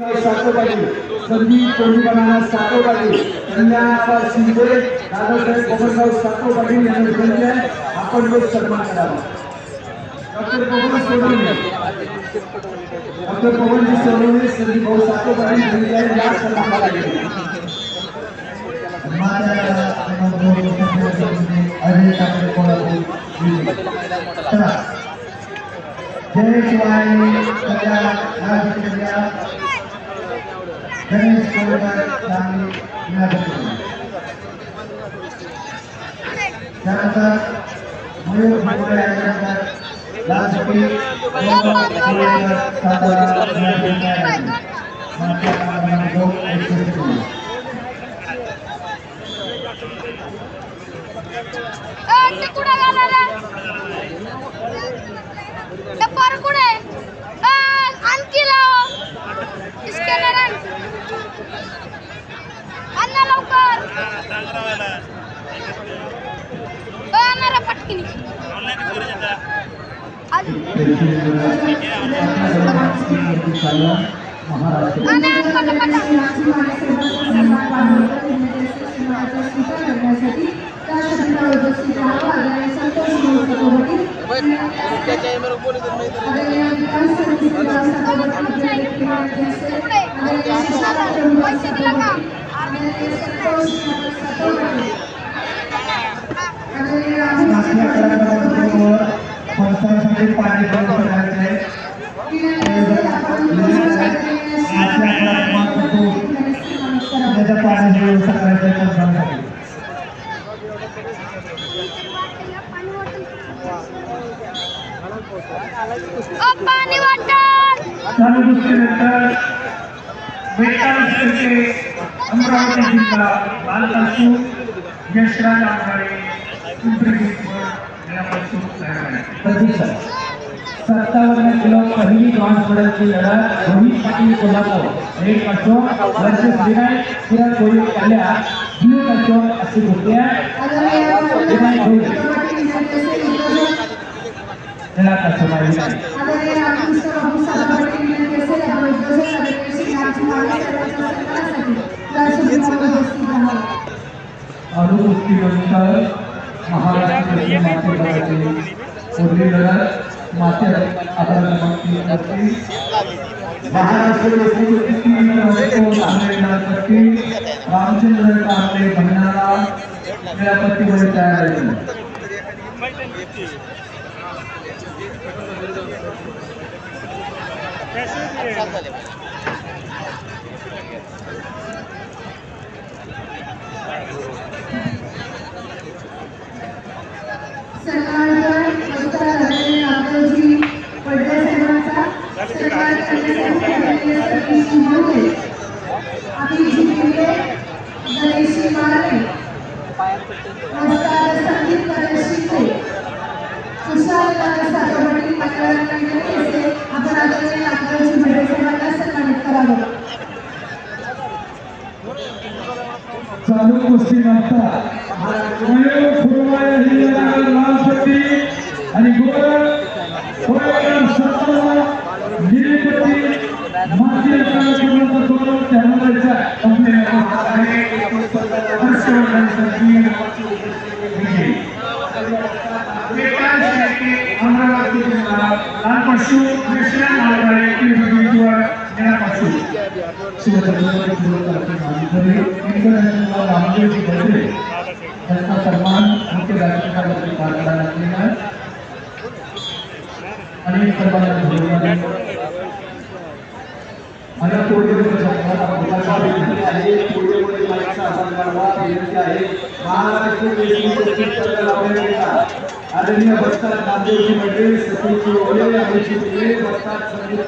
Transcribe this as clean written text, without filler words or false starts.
सातोबाई संदीप चौधरी सातोबाई कन्या शिंदे दादासाहेब बबनराव सातोबाई यांनी दिलेले आपण लोक सन्मान करावा। डॉक्टर पवन सोनवणे संदीप भाऊ सातोबाई यांनी या सन्मानाला गेले। जय शिवाय गणेश त्यानंतर मयूर अमरावती जिल्हा बालकासू यशराज आंबाळे प्रतीक्षा 57 किलो पहिली ब्रॉन्झ मेडलची लढत रोहित पाटील कोल्हापूर एक अशोक वर्सेस विराट कोहली आपल्या ब्ल्यू अशोक अशी होत्या त्याला कसं माहिती अनुकुस्तीनंतर महाराष्ट्र पुढली लढत माते महाराष्ट्र रामचंद्र कांबळे भंडारा वेळापट्टीवर तयार झाले। चालू कुस्ती नंतर लाल पट्टी आणि त्यांचा सन्मान मुख्य व्यासपीठावरती पार पाडला गेला आहे आणि सर्वांना आदरणीय बस्तर नामदेवजी मंडळी सचिव